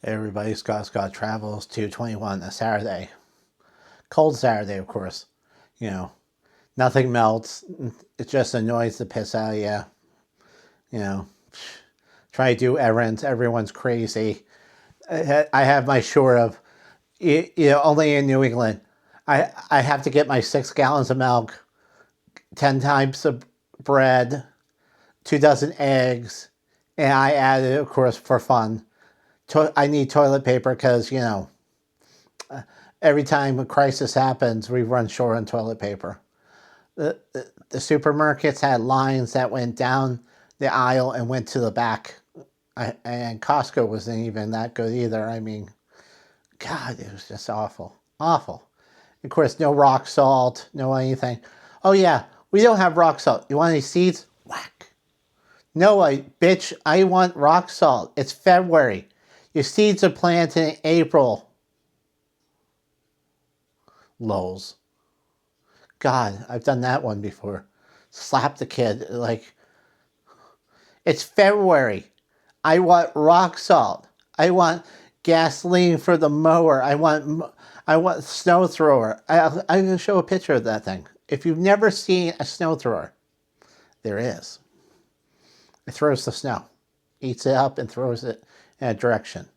Everybody, Scott travels to 21 a Saturday. Cold Saturday, of course. You know, nothing melts. It just annoys the piss out of you. You know, try to do errands. Everyone's crazy. I have my short of, only in New England. I have to get my 6 gallons of milk, 10 types of bread, 2 dozen eggs, and I added, of course, for fun. I need toilet paper because, every time a crisis happens, we run short on toilet paper. The supermarkets had lines that went down the aisle and went to the back. And Costco wasn't even that good either. I mean, God, it was just awful. Awful. Of course, no rock salt, no anything. Oh, yeah, we don't have rock salt. You want any seeds? Whack. No, bitch, I want rock salt. It's February. Your seeds are planted in April. Lols. God, I've done that one before. Slap the kid. Like, it's February. I want rock salt. I want gasoline for the mower. I want snow thrower. I'm going to show a picture of that thing. If you've never seen a snow thrower, there is. It throws the snow, eats it up, and throws it in a direction.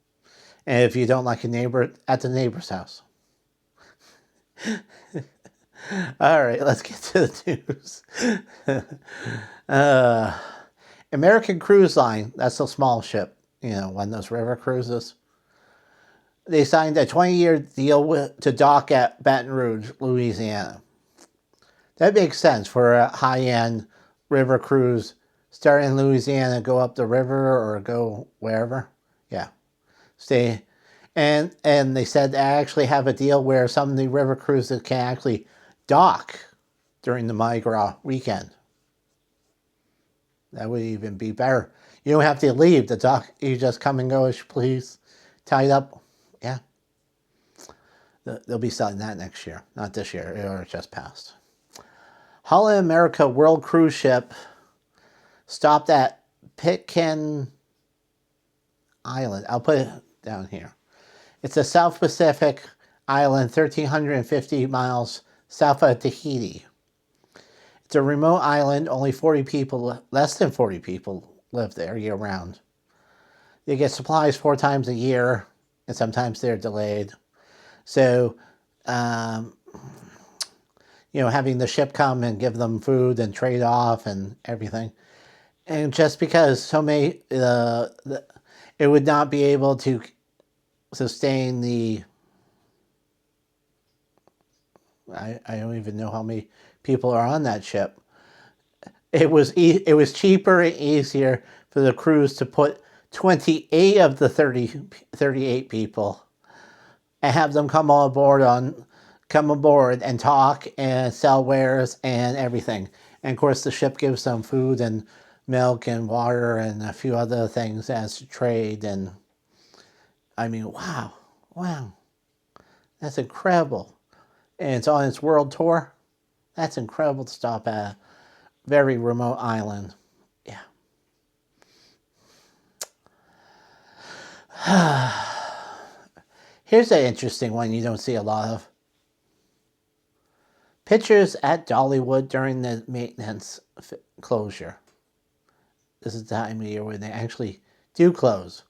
And if you don't like a neighbor, at the neighbor's house. All right, let's get to the news. American Cruise Line, that's a small ship, one of those river cruises. They signed a 20-year deal to dock at Baton Rouge, Louisiana. That makes sense for a high-end river cruise. Start in Louisiana, go up the river or go wherever. Yeah. Stay. And they said they actually have a deal where some of the river cruises can actually dock during the Mardi Gras weekend. That would even be better. You don't have to leave the dock. You just come and go as you please. Tied up. Yeah. They'll be selling that next year. Not this year. It just passed. Holland America World Cruise Ship stopped at Pitcairn Island. I'll put it down here. It's a South Pacific island 1,350 miles south of Tahiti. It's a remote island. Only 40 people, less than 40 people live there year-round. They get supplies 4 times a year, and sometimes they're delayed. So, having the ship come and give them food and trade off and everything. And just because so many, it would not be able to sustain the, I don't even know how many people are on that ship. It was cheaper and easier for the cruise to put 28 of the 38 people and have them come aboard and talk and sell wares and everything. And of course, the ship gives them food and milk and water and a few other things as trade. And I mean, wow, that's incredible. And it's on its world tour. That's incredible to stop at a very remote island. Yeah. Here's an interesting one you don't see a lot of. Pictures at Dollywood during the maintenance closure. This is the time of year when they actually do close.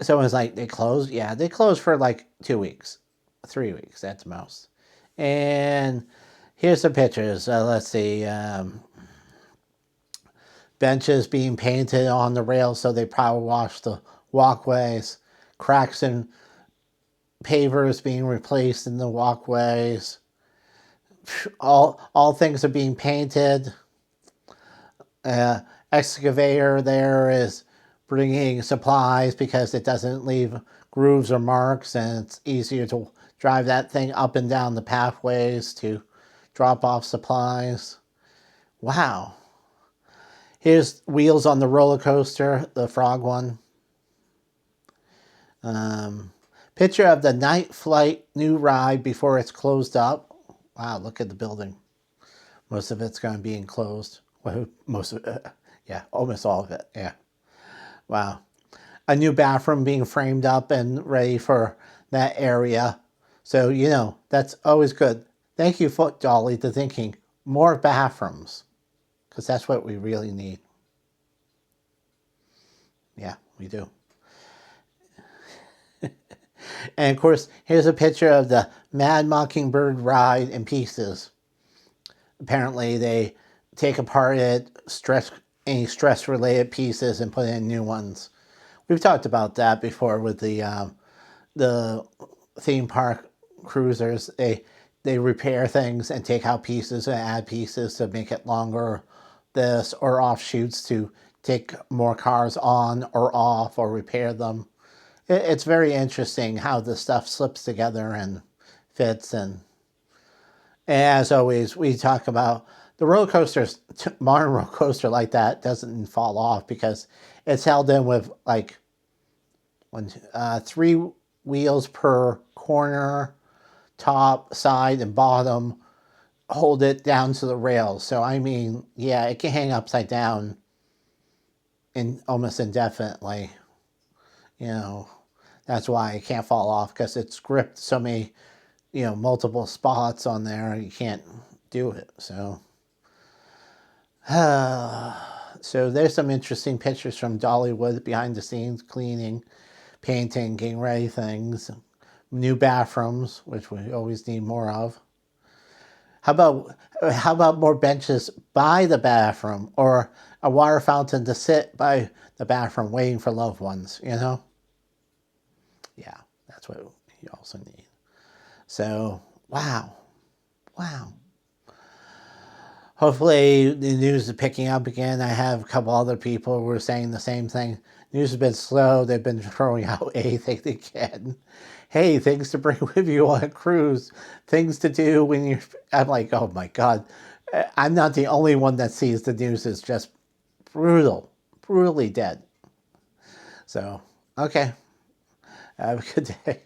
Someone's like, they close? Yeah, they close for like 2 weeks, 3 weeks at the most. And here's the pictures. Let's see. Benches being painted on the rails so they power wash the walkways. Cracks in pavers being replaced in the walkways. All things are being painted. Excavator there is bringing supplies because it doesn't leave grooves or marks, and it's easier to drive that thing up and down the pathways to drop off supplies. Wow. Here's wheels on the roller coaster, the frog one. Picture of the night flight new ride before it's closed up. Wow, look at the building. Most of it's going to be enclosed. Well, most of it, yeah, almost all of it, yeah. Wow. a new bathroom being framed up and ready for that area. So, you know, that's always good. Thank you, Dolly, to thinking more bathrooms, because that's what we really need. Yeah, we do. And of course, here's a picture of the Mad Mockingbird ride in pieces. Apparently, they take apart any stress-related pieces and put in new ones. We've talked about that before with the theme park cruisers. They repair things and take out pieces and add pieces to make it longer. This or offshoots to take more cars on or off or repair them. It's very interesting how the stuff slips together and fits. And as always, we talk about the roller coasters. Modern roller coaster like that doesn't fall off because it's held in with like 3 wheels per corner, top, side, and bottom. Hold it down to the rails. So I mean, yeah, it can hang upside down almost indefinitely. You know, that's why it can't fall off, because it's gripped so many, multiple spots on there. You can't do it. So, so there's some interesting pictures from Dollywood behind the scenes, cleaning, painting, getting ready things, new bathrooms, which we always need more of. How about more benches by the bathroom, or a water fountain to sit by the bathroom waiting for loved ones, Yeah, that's what you also need. So, wow. Hopefully the news is picking up again. I have a couple other people who are saying the same thing. News has been slow. They've been throwing out anything they can. Hey, things to bring with you on a cruise. Things to do when you're... I'm like, oh my God. I'm not the only one that sees the news as just brutally dead. So, okay. Have a good day.